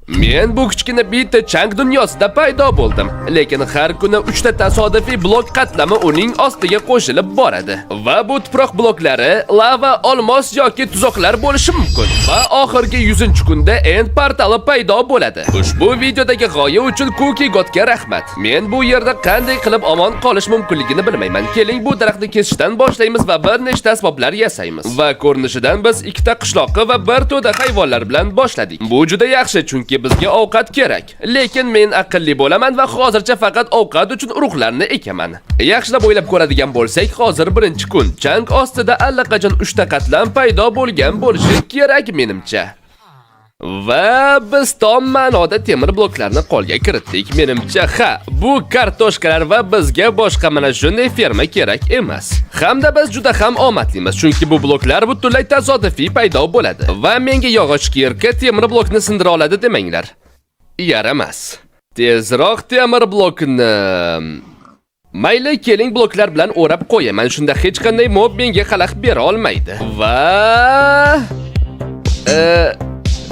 Men bu kichkina bitta chang dunyosida paydo bo'ldim. Lekin har kuni 3 ta tasodifiy blok qatlami uning ostiga qo'shilib boradi. Va bu tuproq bloklari lava, olmos yoki tuzoqlar bo'lishi mumkin. Va oxirgi 100-kunda end portali paydo bo'ladi. Ushbu videodagi g'oya uchun Cookie Godga rahmat. Men bu yerda qanday qilib omon qolish mumkinligini bilmayman. Keling bu daraxtni kesishdan boshlaymiz va bir nechta asboblar yasaymiz. Va ko'rinishidan biz ikkita qishloqqa va bir to'da hayvonlar bilan boshladik. Bu juda yaxshi, chunki bizga ovqat kerak. Lekin men aqlli bo'laman va hozircha faqat ovqat uchun urug'larni ekaman. Yaxshilab o'ylab ko'radigan bo'lsak, hozir birinchi kun. Chang ostida allaqachon 3 ta qatlam paydo bo'lgan bo'lishi kerak menimcha. Va biz tom ma'noda temir bloklarni qo'lga kiritdik. Menimcha, bu kartoshkalar va bizga boshqa mana shunday ferma kerak emas. Hamda biz juda ham omadlimiz, chunki bu bloklar butunlay tasodifiy paydo bo'ladi. Va menga yog'och kirka temir blokni sindira oladi demanglar. Yaramas. Tezroq temir blokni mayli, keling bloklar bilan o'rab qo'yaman. Shunda hech qanday mob menga xalaqit bera olmaydi. Va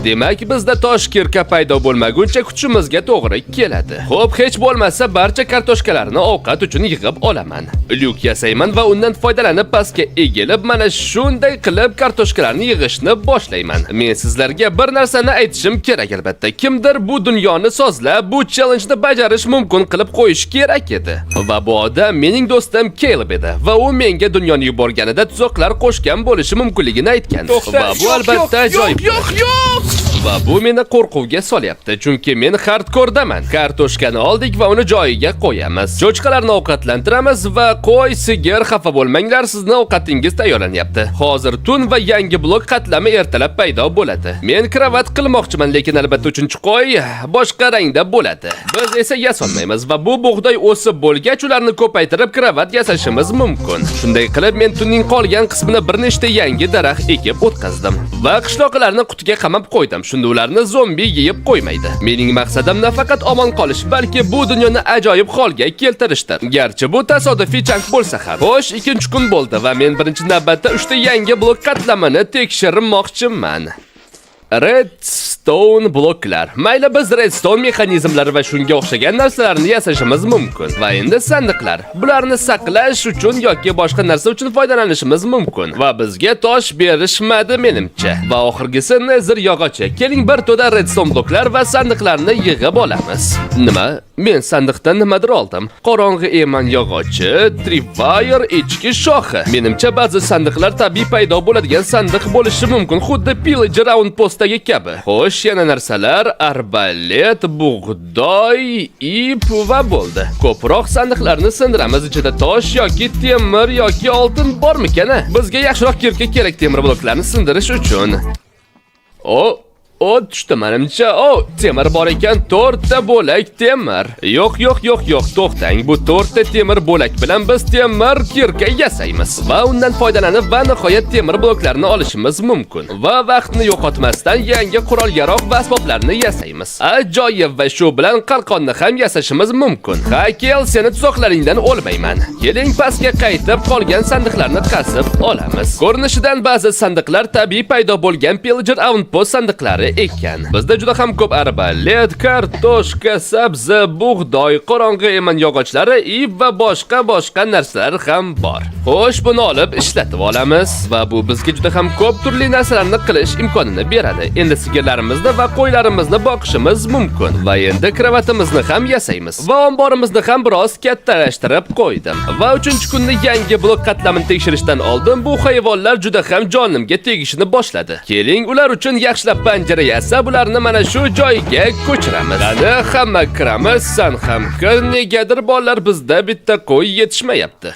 demak, bizda tosh kirka paydo bo'lmaguncha kutishimizga to'g'ri keladi. Xo'p, hech bo'lmasa barcha kartoshkalarni ovqat uchun yig'ib olaman. Lyuk yasayman va undan foydalanib pastga egilib, mana shunday qilib kartoshkalarni yig'ishni boshlayman. Men sizlarga bir narsani aytishim kerak albatta. Kimdir bu dunyoni sozlab, bu challenge-ni bajarish mumkin qilib qo'yish kerak edi. Va bu odam mening do'stim Caleb edi va u menga dunyoni yuborganida tuzoqlar qo'shgan bo'lishi mumkinligini aytgan. Va bu albatta ajoyib. Yo'q. Va bu meni qo'rquvga solyapti, chunki men hardkordaman. Kartoshkani oldik va uni joyiga qo'yamiz. Cho'chqalarni ovqatlantiramiz va qo'y, sigir, xafa bo'lmanglar, sizni ovqatingiz tayyorlanyapti. Hozir tun va yangi blok qatlami ertalab paydo bo'ladi. Men kravat qilmoqchiman, lekin albatta 3-qo'y boshqa rangda bo'ladi. Biz esa yasolmaymiz va bu bug'doy o'sib bo'lgach, ularni ko'paytirib kravat yasashimiz mumkin. Shunday qilib, men tunning qolgan qismini bir nechta yangi daraxt ekib o'tkazdim va qishloqlarni qutiga qamab qo'ydim. Shunda ularni zombi yeyib qo'ymaydi. Mening maqsadim nafaqat omon qolish, balki bu dunyoni ajoyib holga keltirishdir. Garchi bu tasodifiy chang bo'lsa ham. Xo'sh, 2-kun bo'ldi va men birinchi navbatda 3 ta yangi blok qatlamini tekshirmoqchiman. Redstone bloklar. Mayli, biz redstone mexanizmlari va shunga o'xshagan narsalarni yasashimiz mumkin. Va endi sandiqlar. Bularni saqlash uchun yoki boshqa narsa uchun foydalanishimiz mumkin. Va bizga tosh berishmadi menimcha. Va oxirgisi nether yog'ochi. Keling bir to'da redstone bloklar va sandiqlarni yig'ib olamiz. Nima? Men sandiqdan nimadir oldim. Qorong'i eman yog'ochi, tripwire, echki shoxi. Menimcha ba'zi sandiqlar tabiiy paydo bo'ladigan sandiq bo'lishi mumkin, xuddi pillager outpostdagi kabi. Xo'sh, yana narsalar: arbalet, bug'doy, ip va bo'ldi. Ko'proq sandiqlarni sindiramiz. Ichida tosh yoki temir yoki oltin bormikan? Bizga yaxshiroq kirka kerak temir bloklarni sindirish uchun. Tushdi menimcha. Temir bor ekan, 4 ta bo'lak temir. Yo'q, to'xtang. Bu 4 ta temir bo'lak bilan biz temir kirka yasaymiz va undan foydalanib va nihoyat temir bloklarini olishimiz mumkin. Va vaqtni yo'qotmasdan yangi qurol-yarog' va asboblarni yasaymiz. Ajoyib, va shu bilan qalqonni ham yasashimiz mumkin. Kel, seni tuzoqlaringdan o'lmayman. Keling pastga qaytib qolgan sandiqlarni qasib olamiz. Ko'rinishidan ba'zi sandiqlar tabiiy paydo bo'lgan pillager outpost sandiqlari ekan. Bizda juda ham ko'p arbalet, kartoshka, sabzi, bug'doy, qorong'i eman yog'ochlari, ip va boshqa narsalar ham bor. Xo'sh, buni olib ishlatib olamiz va bu bizga juda ham ko'p turli narsalarni qilish imkonini beradi. Endi sigirlarimizni va qo'ylarimizni boqishimiz mumkin va endi kravatimizni ham yasaymiz. Va omborimizni ham biroz kattalashtirib qo'ydim. Va 3-kunni yangi blok qatlamini tekshirishdan oldin bu hayvonlar juda ham jonimga tegishini boshladi. Keling, ular uchun yaxshilab panjara yasab, ularni mana shu joyga ko'chiramiz. Qani, hamma kiramiz, san ham kir. Negadir bolalar, bizda bitta qo'y yetishmayapti.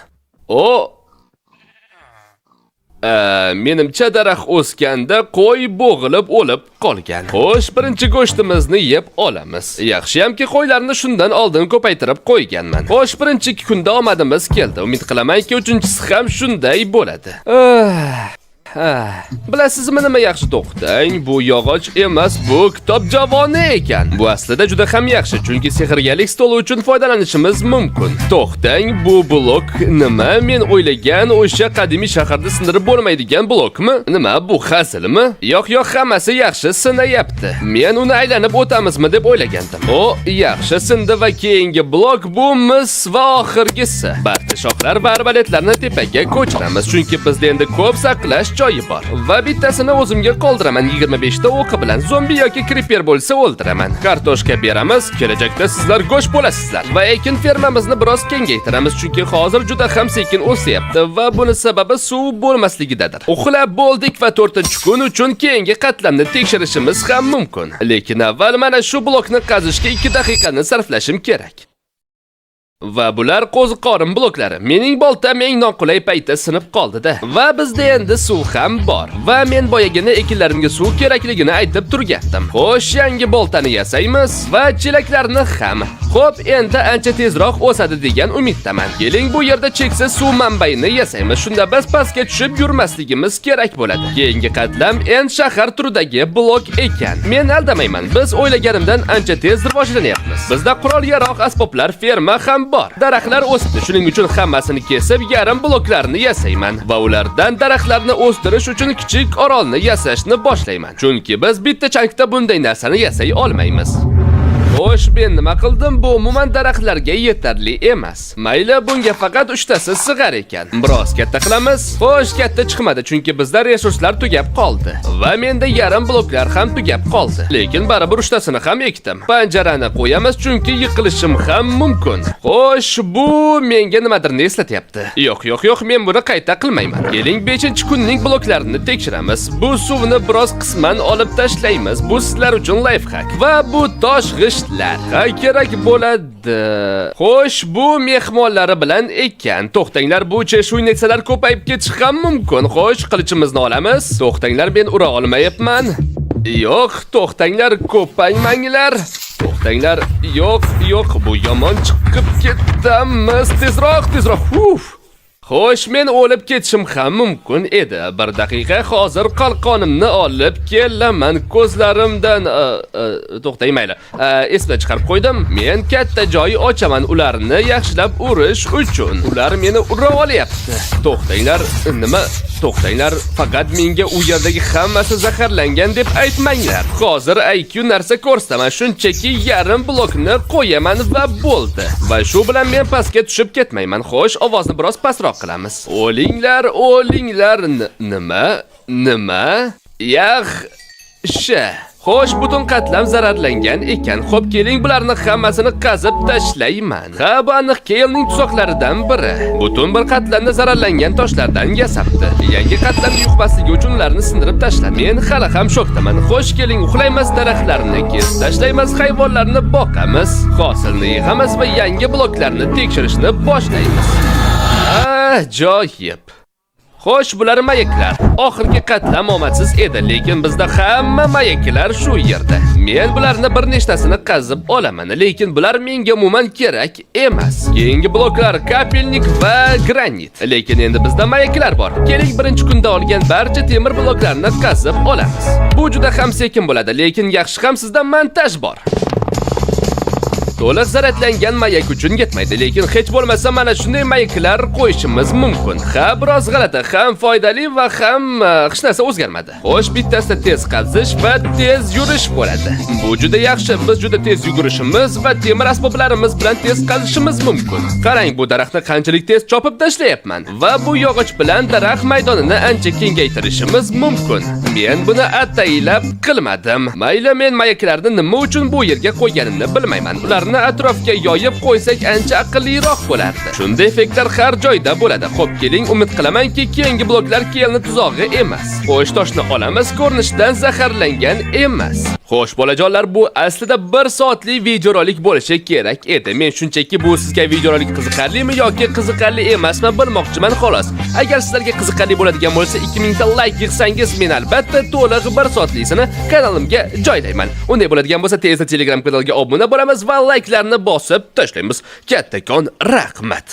Menimcha daraxt o'sganda qo'y bo'g'ilib o'lib qolgan. Xo'sh, birinchi go'shtimizni yeb olamiz. Yaxshiyamki qo'ylarni shundan oldin ko'paytirib qo'yganman. Xo'sh, birinchi kunda omadimiz keldi. Umid qilamanki 3-si ham shunday bo'ladi. Bilasizmi nima yaxshi to'xtang, bu yog'och emas, bu kitob javoni ekan. Bu aslida juda ham yaxshi, chunki sehrgarlik stoli uchun foydalanishimiz mumkin. To'xtang, bu blok nima? Men o'ylagan o'sha qadimiy shaharda sindirib bo'lmaydigan blokmi? Nima, bu hazilmi? Yo'q, hammasi yaxshi sinayapti. Men uni aylanib o'tamizmi deb o'ylagandim. O, yaxshi sindi va keyingi blok bu mis va oxirgisi. Barcha shoxlar va arbaletlarni tepaga ko'chiramiz, chunki bizda endi ko'p saqlash joyi bor. Va bittasini o'zimga qoldiraman. 25 ta o'qi bilan zombi yoki kriper bo'lsa o'ldiraman. Kartoshka beramiz. Kelajakda sizlar go'sht bo'lasizlar. Va ekin fermamizni biroz kengaytiramiz, chunki hozir juda ham sekin o'syapti va buni sababi suv bo'lmasligidadir. Uxlab bo'ldik va 4-kun uchun keyingi qatlamni tekshirishimiz ham mumkin. Lekin avval mana shu blokni qazishga 2 daqiqani sarflashim kerak. Va bular qo'ziqorin bloklari. Mening boltam eng noqulay paytda sinib qoldi-da. Va bizda endi suv ham bor. Va men boyagina ekinlarimga suv kerakligini aytib turgandim. Xo'sh, yangi boltani yasaymiz va chelaklarni ham. Xo'p, endi ancha tezroq o'sadi degan umiddaman. Keling, bu yerda cheksiz suv manbayini yasaymiz. Shunda biz pastga tushib yurmasligimiz kerak bo'ladi. Keyingi qatlam end shahar turidagi blok ekan. Men aldamayman. Biz o'ylaganimdan ancha tez rivojlanyapmiz. Bizda qurol-yarog', asboblar, ferma ham bor. Daraxtlar o'sibdi. Shuning uchun hammasini kesib, yarim bloklarni yasayman va ulardan daraxtlarni o'stirish uchun kichik orolni yasashni boshlayman. Chunki biz bitta chankda bunday narsani yasay olmaymiz. Xo'sh, men nima qildim? Bu umuman daraxtlarga yetarli emas. Mayli, bunga faqat 3 tasi sig'ar ekan. Biroz katta qilamiz. Xo'sh, katta chiqmadi, chunki bizda resurslar tugab qoldi. Va menda yarim bloklar ham tugab qoldi. Lekin baribir 3 tasini ham ekdim. Panjarani qo'yamiz, chunki yiqilishim ham mumkin. Xo'sh, bu menga nimadirni eslatyapti. Yo'q, men buni qayta qilmayman. Keling, 5-kunning bloklarini tekshiramiz. Bu suvni biroz qisman olib tashlaymiz. Bu sizlar uchun lifehack. Va bu tosh g'isht kerak bo'ladi. Xo'sh, bu mehmonlari bilan ekan. To'xtanglar, bu cheshuyneksalar ko'payib ketishi ham mumkin. Xo'sh, qilichimizni olamiz. To'xtanglar, men ura olmayapman. Yo'q, to'xtanglar, ko'paymanglar. To'xtanglar. Yo'q, bu yomon chiqib ketdimiz. Tezroq. Xo'sh, men o'lib ketishim ham mumkin edi. 1 daqiqa, hozir qalqonimni olib kelaman. Ko'zlarimdan to'xtang, mayli. Esdan chiqarib qo'ydim. Men katta joy ochaman ularni yaxshilab urish uchun. Ular meni ura olyapti. To'xtanglar, nima? To'xtanglar, faqat menga u yerdagi hammasi zaharlangan deb aytmanglar. Hozir IQ narsa ko'rsaman, shunchaki yarim blokni qo'yaman va bo'ldi. Va shu bilan men pastga tushib ketmayman. Xo'sh, ovozni biroz pastroq qilamiz. O'linglar. Nima? Yaxshi. Xo'sh, butun qatlam zararlangan ekan. Xo'p, keling, bularni hammasini qazib tashlayman. Ha, bu aniq Keylning tuzoqlaridan biri. Butun bir qatlamni zararlangan toshlardan yasabdi. Yangi qatlamga yuqmasligi uchun ularni sindirib tashladi. Men hali ham shokdaman. Xo'sh, keling, uxlaymiz, daraxtlarni kesib tashlaymiz, hayvonlarni boqamiz, hosilni yig'amiz va yangi bloklarni tekshirishni boshlaymiz. Ajoyib. Xo'sh, bular mayaklar. Oxirgi qatlam omadsiz edi, lekin bizda hamma mayaklar shu yerda. Men bularni bir nechtasini qazib olaman, lekin bular menga umuman kerak emas. Keyingi bloklar kapelnik va granit. Lekin endi bizda mayaklar bor. Keling, 1-kunda olgan barcha temir bloklarni qazib olamiz. Bu juda ham sekin bo'ladi, lekin yaxshi ham sizda montaj bor. To'liq zaratlangan mayak uchun yetmaydi, lekin hech bo'lmasa mana shunday mayaklar qo'yishimiz mumkin. Ha, biroz g'alati, ham foydali va ham hech narsa o'zgarmadi. Xo'sh, bittasida tez qazish va tez yurish bo'ladi. Bu juda yaxshi. Biz juda tez yugurishimiz va temir asboblarimiz bilan tez qazishimiz mumkin. Qarang, bu daraxtni qanchalik tez chopib tashlayapman va bu yog'och bilan daraxt maydonini ancha kengaytirishimiz mumkin. Men buni ataylab qilmadim. Mayli, men mayaklarni nima uchun bu yerga qo'yganimni bilmayman. Ularni atrofga yoyib qo'ysak ancha aqlliroq bo'lardi. Shunday effektlar har joyda bo'ladi. Xo'p, keling, umid qilamanki, keyingi bloklar Keylning tuzog'i emas. Xo'sh, toshni olamiz, ko'rinishdan zaharlangan emas. Xo'sh, bolajonlar, bu aslida 1 soatlik videorolik bo'lishi kerak edi. Men shunchaki bu sizga videorolik qiziqarlimi yoki qiziqarli emasmi bilmoqchiman xolos. Agar sizlarga qiziqarli bo'ladigan bo'lsa, 2000 ta like yig'sangiz, men albatta to'liq 1 soatlikni kanalimga joylayman. Unday bo'ladigan bo'lsa, tezda Telegram kanaliga obuna bo'lamiz va like'larni bosib tashlaymiz. Kattakon rahmat.